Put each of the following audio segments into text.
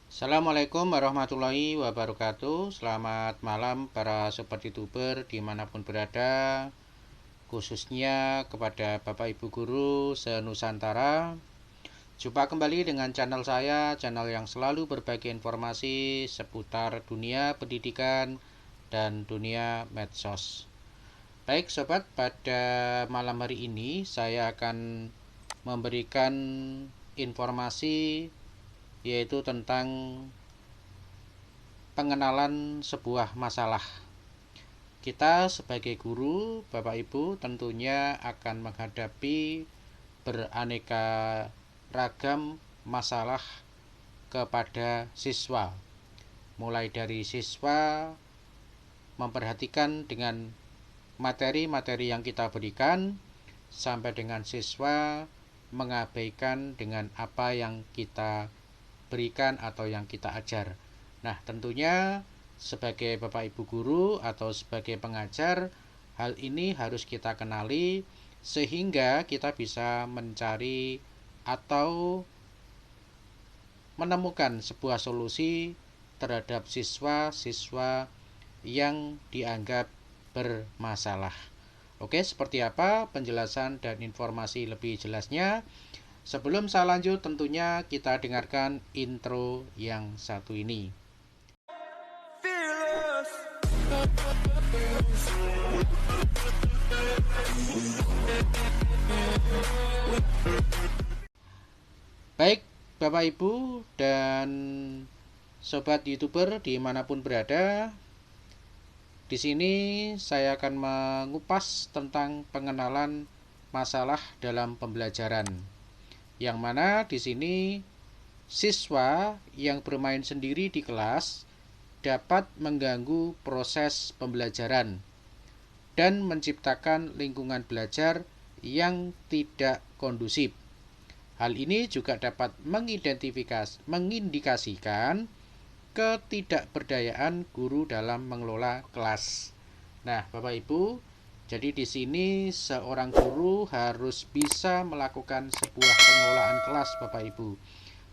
Assalamualaikum warahmatullahi wabarakatuh. Selamat malam para sobat youtuber dimanapun berada, khususnya kepada Bapak Ibu Guru se-Nusantara. Jumpa kembali dengan channel saya, channel yang selalu berbagi informasi seputar dunia pendidikan dan dunia medsos. Baik sobat, pada malam hari ini saya akan memberikan informasi yaitu tentang pengenalan sebuah masalah. Kita sebagai guru, Bapak Ibu, tentunya akan menghadapi beraneka ragam masalah kepada siswa. Mulai dari siswa memperhatikan dengan materi-materi yang kita berikan, sampai dengan siswa mengabaikan dengan apa yang kita berikan atau yang kita ajar. Nah, tentunya sebagai Bapak Ibu guru atau sebagai pengajar, hal ini harus kita kenali sehingga kita bisa mencari atau menemukan sebuah solusi terhadap siswa-siswa yang dianggap bermasalah. Oke, seperti apa penjelasan dan informasi lebih jelasnya? Sebelum saya lanjut, tentunya kita dengarkan intro yang satu ini. Baik, Bapak Ibu dan sobat youtuber dimanapun berada, di sini saya akan mengupas tentang pengenalan masalah dalam pembelajaran. Yang mana di sini siswa yang bermain sendiri di kelas dapat mengganggu proses pembelajaran dan menciptakan lingkungan belajar yang tidak kondusif. Hal ini juga dapat mengindikasikan ketidakberdayaan guru dalam mengelola kelas. Nah, Bapak Ibu, jadi di sini seorang guru harus bisa melakukan sebuah pengelolaan kelas, Bapak Ibu.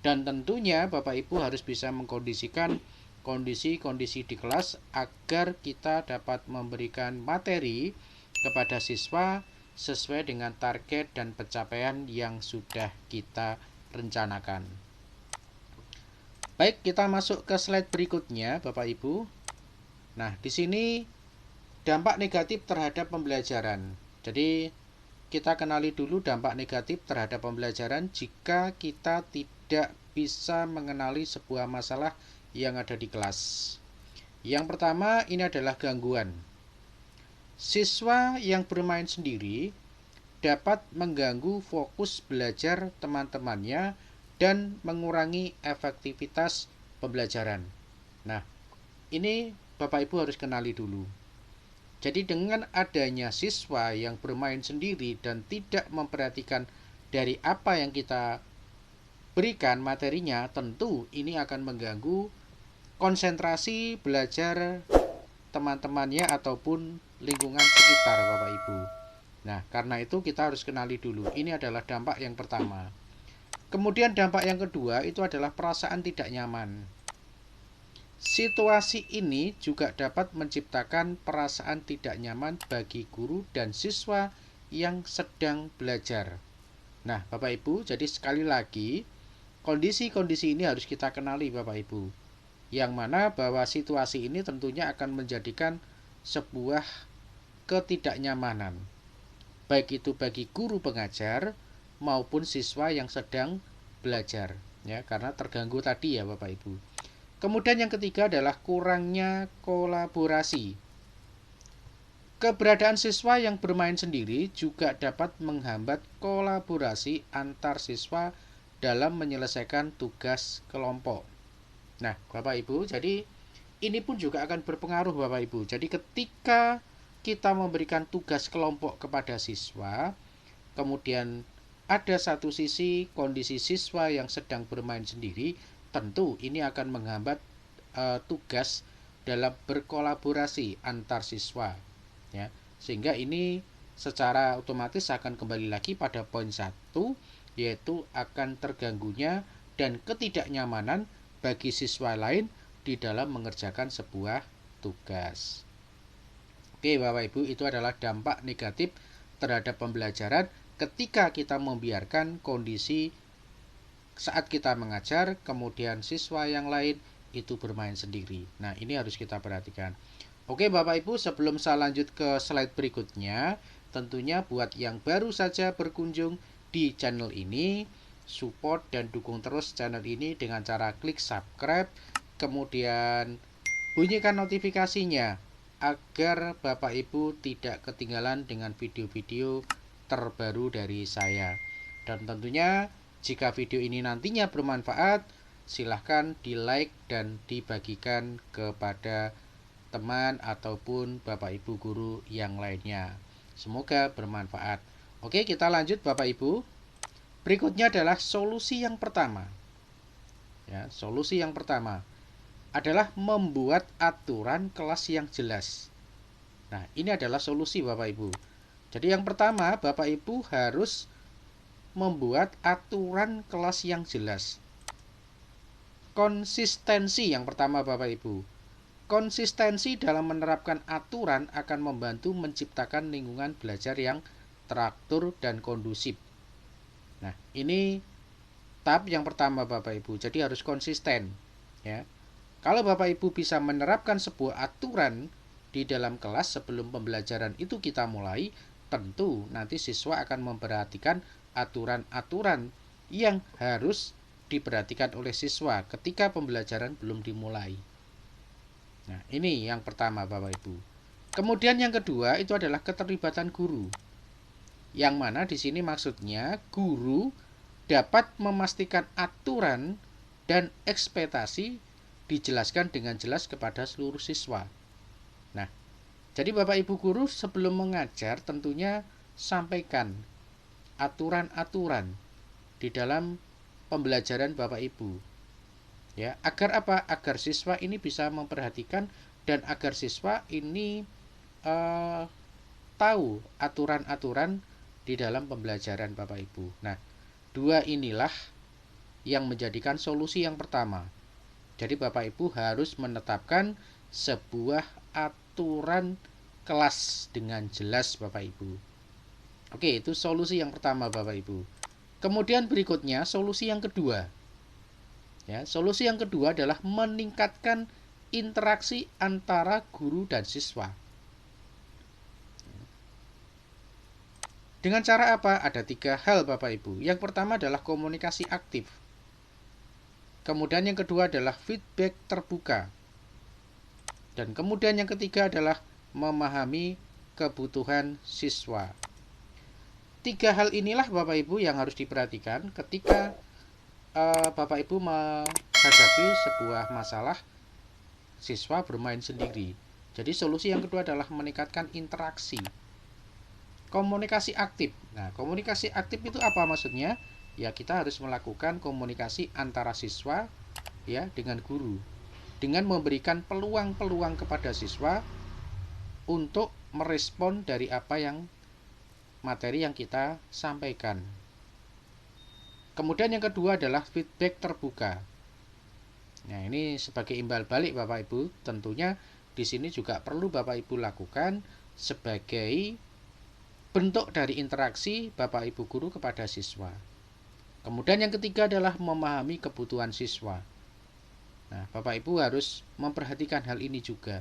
Dan tentunya Bapak Ibu harus bisa mengkondisikan kondisi-kondisi di kelas agar kita dapat memberikan materi kepada siswa sesuai dengan target dan pencapaian yang sudah kita rencanakan. Baik, kita masuk ke slide berikutnya, Bapak Ibu. Nah, di sini dampak negatif terhadap pembelajaran. Jadi, kita kenali dulu dampak negatif terhadap pembelajaran jika kita tidak bisa mengenali sebuah masalah yang ada di kelas. Yang pertama, ini adalah gangguan. Siswa yang bermain sendiri dapat mengganggu fokus belajar teman-temannya dan mengurangi efektivitas pembelajaran. Nah, ini Bapak Ibu harus kenali dulu. Jadi dengan adanya siswa yang bermain sendiri dan tidak memperhatikan dari apa yang kita berikan materinya, tentu ini akan mengganggu konsentrasi belajar teman-temannya ataupun lingkungan sekitar, Bapak Ibu. Nah, karena itu kita harus kenali dulu. Ini adalah dampak yang pertama. Kemudian dampak yang kedua itu adalah perasaan tidak nyaman. Situasi ini juga dapat menciptakan perasaan tidak nyaman bagi guru dan siswa yang sedang belajar. Nah, Bapak Ibu, jadi sekali lagi, kondisi-kondisi ini harus kita kenali, Bapak Ibu. Yang mana bahwa situasi ini tentunya akan menjadikan sebuah ketidaknyamanan, baik itu bagi guru pengajar maupun siswa yang sedang belajar, ya, karena terganggu tadi ya Bapak Ibu. Kemudian yang ketiga adalah kurangnya kolaborasi. Keberadaan siswa yang bermain sendiri juga dapat menghambat kolaborasi antar siswa dalam menyelesaikan tugas kelompok. Nah, Bapak Ibu, jadi ini pun juga akan berpengaruh Bapak Ibu. Jadi ketika kita memberikan tugas kelompok kepada siswa, kemudian ada satu sisi kondisi siswa yang sedang bermain sendiri, tentu ini akan menghambat tugas dalam berkolaborasi antar siswa, ya. Sehingga ini secara otomatis akan kembali lagi pada poin 1, yaitu akan terganggunya dan ketidaknyamanan bagi siswa lain di dalam mengerjakan sebuah tugas. Oke Bapak Ibu, itu adalah dampak negatif terhadap pembelajaran ketika kita membiarkan kondisi saat kita mengajar, kemudian siswa yang lain itu bermain sendiri. Nah, ini harus kita perhatikan. Oke Bapak Ibu, sebelum saya lanjut ke slide berikutnya, tentunya buat yang baru saja berkunjung di channel ini, support dan dukung terus channel ini dengan cara klik subscribe, kemudian bunyikan notifikasinya agar Bapak Ibu tidak ketinggalan dengan video-video terbaru dari saya. Dan tentunya jika video ini nantinya bermanfaat, silahkan di like dan dibagikan kepada teman ataupun Bapak Ibu guru yang lainnya. Semoga bermanfaat. Oke, kita lanjut Bapak Ibu. Berikutnya adalah solusi yang pertama. Ya, solusi yang pertama adalah membuat aturan kelas yang jelas. Nah, ini adalah solusi Bapak Ibu. Jadi yang pertama, Bapak Ibu harus membuat aturan kelas yang jelas. Konsistensi yang pertama Bapak Ibu. Konsistensi dalam menerapkan aturan akan membantu menciptakan lingkungan belajar yang teratur dan kondusif. Nah, ini tahap yang pertama Bapak Ibu. Jadi harus konsisten, ya. Kalau Bapak Ibu bisa menerapkan sebuah aturan di dalam kelas sebelum pembelajaran itu kita mulai, tentu nanti siswa akan memperhatikan aturan-aturan yang harus diperhatikan oleh siswa ketika pembelajaran belum dimulai. Nah, ini yang pertama Bapak Ibu. Kemudian yang kedua itu adalah keterlibatan guru. Yang mana di sini maksudnya guru dapat memastikan aturan dan ekspektasi dijelaskan dengan jelas kepada seluruh siswa. Nah, jadi Bapak Ibu guru sebelum mengajar tentunya sampaikan aturan-aturan di dalam pembelajaran Bapak Ibu. Ya, agar apa? Agar siswa ini bisa memperhatikan dan agar siswa ini tahu aturan-aturan di dalam pembelajaran Bapak Ibu. Nah, dua inilah yang menjadikan solusi yang pertama. Jadi Bapak Ibu harus menetapkan sebuah aturan kelas dengan jelas Bapak Ibu. Oke, itu solusi yang pertama Bapak Ibu. Kemudian berikutnya solusi yang kedua. Ya, solusi yang kedua adalah meningkatkan interaksi antara guru dan siswa. Dengan cara apa? Ada 3 hal Bapak Ibu. Yang pertama adalah komunikasi aktif. Kemudian yang kedua adalah feedback terbuka. Dan kemudian yang ketiga adalah memahami kebutuhan siswa. 3 hal inilah Bapak Ibu yang harus diperhatikan ketika Bapak Ibu menghadapi sebuah masalah siswa bermain sendiri. Jadi solusi yang kedua adalah meningkatkan interaksi. Komunikasi aktif. Nah, komunikasi aktif itu apa maksudnya? Ya, kita harus melakukan komunikasi antara siswa ya dengan guru dengan memberikan peluang-peluang kepada siswa untuk merespon dari apa yang materi yang kita sampaikan. Kemudian yang kedua adalah feedback terbuka. Nah, ini sebagai imbal balik Bapak Ibu, tentunya di sini juga perlu Bapak Ibu lakukan sebagai bentuk dari interaksi Bapak Ibu guru kepada siswa. Kemudian yang ketiga adalah memahami kebutuhan siswa. Nah, Bapak Ibu harus memperhatikan hal ini juga.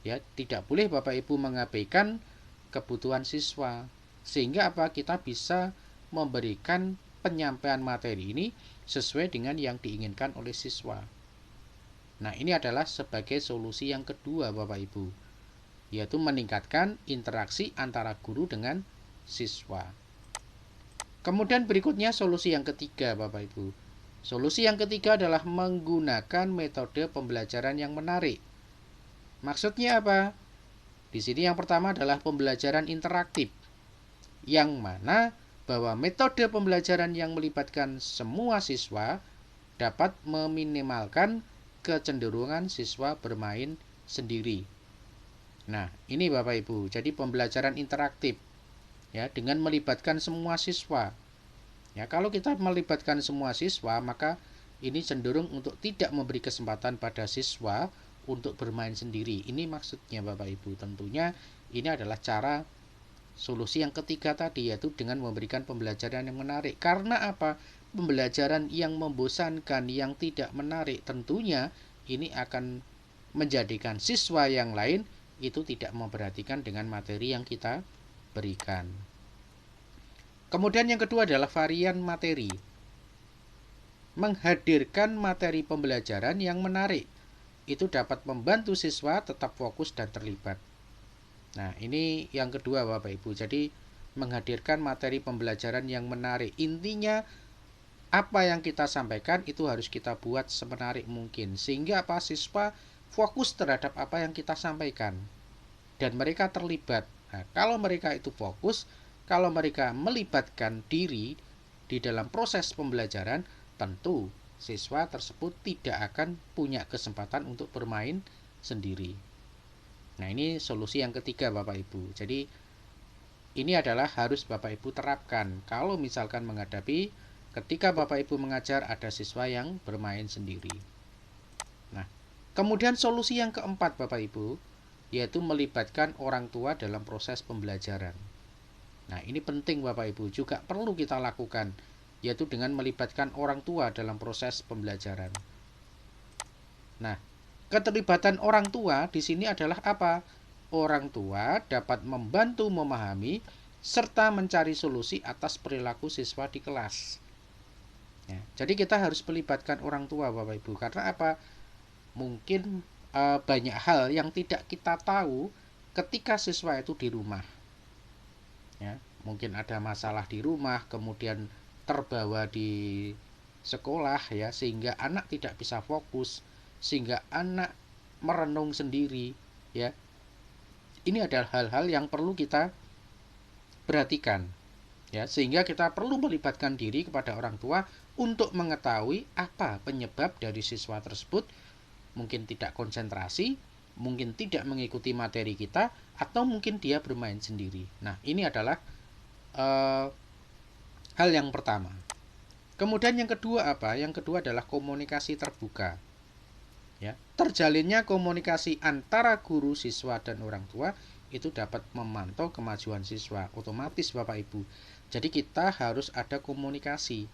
Ya, tidak boleh Bapak Ibu mengabaikan kebutuhan siswa. Sehingga apa? Kita bisa memberikan penyampaian materi ini sesuai dengan yang diinginkan oleh siswa. Nah, ini adalah sebagai solusi yang kedua Bapak Ibu, yaitu meningkatkan interaksi antara guru dengan siswa. Kemudian berikutnya solusi yang ketiga Bapak Ibu. Solusi yang ketiga adalah menggunakan metode pembelajaran yang menarik. Maksudnya apa? Di sini yang pertama adalah pembelajaran interaktif, yang mana bahwa metode pembelajaran yang melibatkan semua siswa dapat meminimalkan kecenderungan siswa bermain sendiri. Nah, ini Bapak Ibu, jadi pembelajaran interaktif ya dengan melibatkan semua siswa. Ya, kalau kita melibatkan semua siswa, maka ini cenderung untuk tidak memberi kesempatan pada siswa untuk bermain sendiri. Ini maksudnya Bapak Ibu. Tentunya ini adalah cara solusi yang ketiga tadi, yaitu dengan memberikan pembelajaran yang menarik. Karena apa? Pembelajaran yang membosankan, yang tidak menarik, tentunya ini akan menjadikan siswa yang lain itu tidak memperhatikan dengan materi yang kita berikan. Kemudian yang kedua adalah varian materi. Menghadirkan materi pembelajaran yang menarik. Itu dapat membantu siswa tetap fokus dan terlibat. Nah, ini yang kedua Bapak Ibu. Jadi, menghadirkan materi pembelajaran yang menarik. Intinya, apa yang kita sampaikan itu harus kita buat semenarik mungkin. Sehingga apa? Siswa fokus terhadap apa yang kita sampaikan. Dan mereka terlibat. Nah, kalau mereka itu fokus, kalau mereka melibatkan diri di dalam proses pembelajaran, tentu siswa tersebut tidak akan punya kesempatan untuk bermain sendiri. Nah, ini solusi yang ketiga Bapak Ibu. Jadi, ini adalah harus Bapak Ibu terapkan kalau misalkan menghadapi ketika Bapak Ibu mengajar ada siswa yang bermain sendiri. Nah, kemudian solusi yang keempat Bapak Ibu, yaitu melibatkan orang tua dalam proses pembelajaran. Nah, ini penting Bapak Ibu, juga perlu kita lakukan, yaitu dengan melibatkan orang tua dalam proses pembelajaran. Nah, keterlibatan orang tua di sini adalah apa? Orang tua dapat membantu memahami serta mencari solusi atas perilaku siswa di kelas. Ya, jadi kita harus melibatkan orang tua Bapak Ibu, karena apa? Mungkin banyak hal yang tidak kita tahu ketika siswa itu di rumah. Ya, mungkin ada masalah di rumah, kemudian terbawa di sekolah ya, sehingga anak tidak bisa fokus, sehingga anak merenung sendiri ya. Ini adalah hal-hal yang perlu kita perhatikan ya, sehingga kita perlu melibatkan diri kepada orang tua untuk mengetahui apa penyebab dari siswa tersebut mungkin tidak konsentrasi, mungkin tidak mengikuti materi kita, atau mungkin dia bermain sendiri. Nah, ini adalah hal yang pertama. Kemudian yang kedua apa? Yang kedua adalah komunikasi terbuka. Ya, terjalinnya komunikasi antara guru, siswa, dan orang tua itu dapat memantau kemajuan siswa. Otomatis Bapak Ibu. Jadi kita harus ada komunikasi.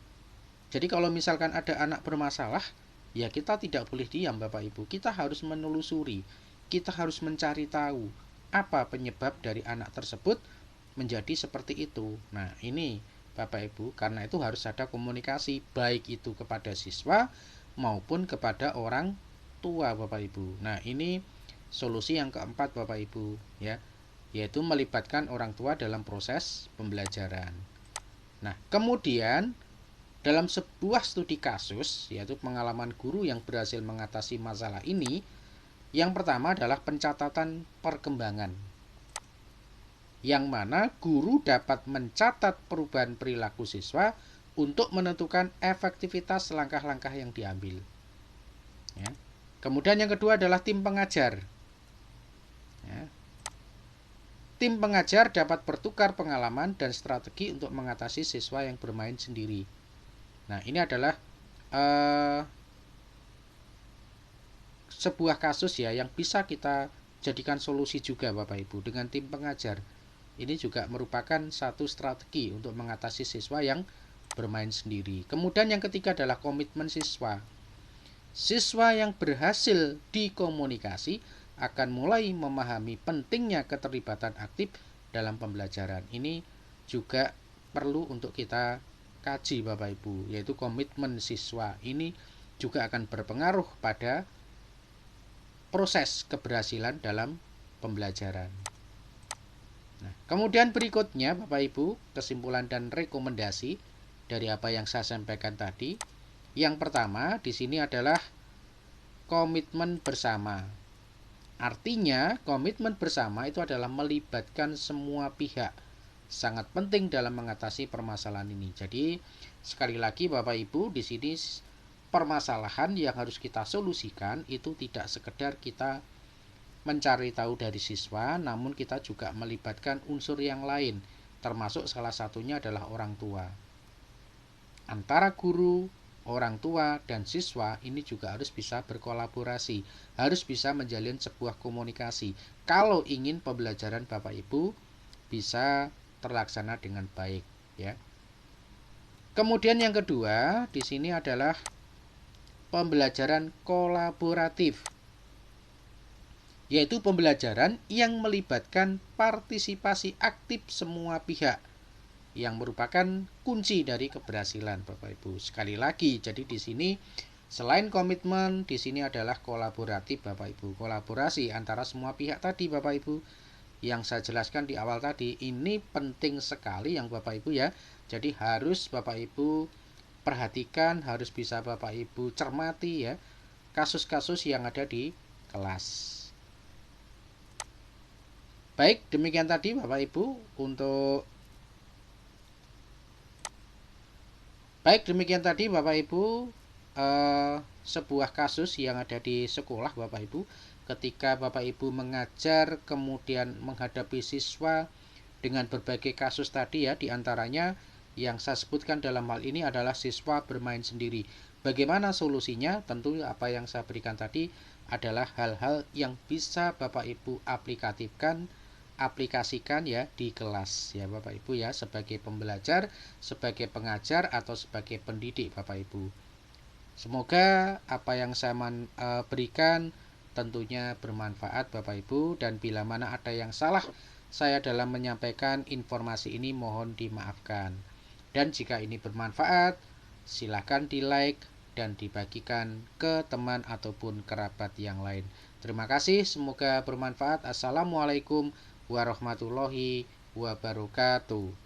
Jadi kalau misalkan ada anak bermasalah, ya kita tidak boleh diam Bapak Ibu. Kita harus menelusuri. Kita harus mencari tahu apa penyebab dari anak tersebut menjadi seperti itu. Nah, ini Bapak Ibu, karena itu harus ada komunikasi baik itu kepada siswa maupun kepada orang tua Bapak Ibu. Nah, ini solusi yang keempat Bapak Ibu ya, yaitu melibatkan orang tua dalam proses pembelajaran. Nah, kemudian dalam sebuah studi kasus, yaitu pengalaman guru yang berhasil mengatasi masalah ini, yang pertama adalah pencatatan perkembangan, yang mana guru dapat mencatat perubahan perilaku siswa untuk menentukan efektivitas langkah-langkah yang diambil. Ya. Kemudian yang kedua adalah tim pengajar. Ya. Tim pengajar dapat bertukar pengalaman dan strategi untuk mengatasi siswa yang bermain sendiri. Nah, ini adalah sebuah kasus ya yang bisa kita jadikan solusi juga Bapak Ibu dengan tim pengajar. Ini juga merupakan satu strategi untuk mengatasi siswa yang bermain sendiri. Kemudian yang ketiga adalah komitmen siswa. Siswa yang berhasil dikomunikasi akan mulai memahami pentingnya keterlibatan aktif dalam pembelajaran. Ini juga perlu untuk kita kaji Bapak Ibu, yaitu komitmen siswa. Ini juga akan berpengaruh pada proses keberhasilan dalam pembelajaran. Nah, kemudian berikutnya Bapak Ibu, kesimpulan dan rekomendasi dari apa yang saya sampaikan tadi. Yang pertama di sini adalah komitmen bersama. Artinya, komitmen bersama itu adalah melibatkan semua pihak. Sangat penting dalam mengatasi permasalahan ini. Jadi, sekali lagi Bapak Ibu, di sini permasalahan yang harus kita solusikan itu tidak sekedar kita mencari tahu dari siswa, namun kita juga melibatkan unsur yang lain, termasuk salah satunya adalah orang tua. Antara guru, orang tua dan siswa ini juga harus bisa berkolaborasi, harus bisa menjalin sebuah komunikasi kalau ingin pembelajaran Bapak Ibu bisa terlaksana dengan baik, ya. Kemudian yang kedua di sini adalah pembelajaran kolaboratif, yaitu pembelajaran yang melibatkan partisipasi aktif semua pihak, yang merupakan kunci dari keberhasilan Bapak Ibu. Sekali lagi, jadi di sini selain komitmen, di sini adalah kolaboratif Bapak Ibu. Kolaborasi antara semua pihak tadi Bapak Ibu. Yang saya jelaskan di awal tadi, ini penting sekali yang Bapak Ibu ya. Jadi harus Bapak Ibu perhatikan, harus bisa Bapak Ibu cermati ya kasus-kasus yang ada di kelas. Baik, demikian tadi Bapak Ibu untuk Bapak Ibu sebuah kasus yang ada di sekolah Bapak Ibu, ketika Bapak Ibu mengajar kemudian menghadapi siswa dengan berbagai kasus tadi ya, diantaranya yang saya sebutkan dalam hal ini adalah siswa bermain sendiri. Bagaimana solusinya? Tentu apa yang saya berikan tadi adalah hal-hal yang bisa Bapak Ibu aplikasikan ya di kelas ya Bapak Ibu ya, sebagai pembelajar, sebagai pengajar atau sebagai pendidik Bapak Ibu. Semoga apa yang saya berikan tentunya bermanfaat Bapak Ibu, dan bila mana ada yang salah saya dalam menyampaikan informasi ini mohon dimaafkan. Dan jika ini bermanfaat, silakan di-like dan dibagikan ke teman ataupun kerabat yang lain. Terima kasih, semoga bermanfaat. Assalamualaikum warahmatullahi wabarakatuh.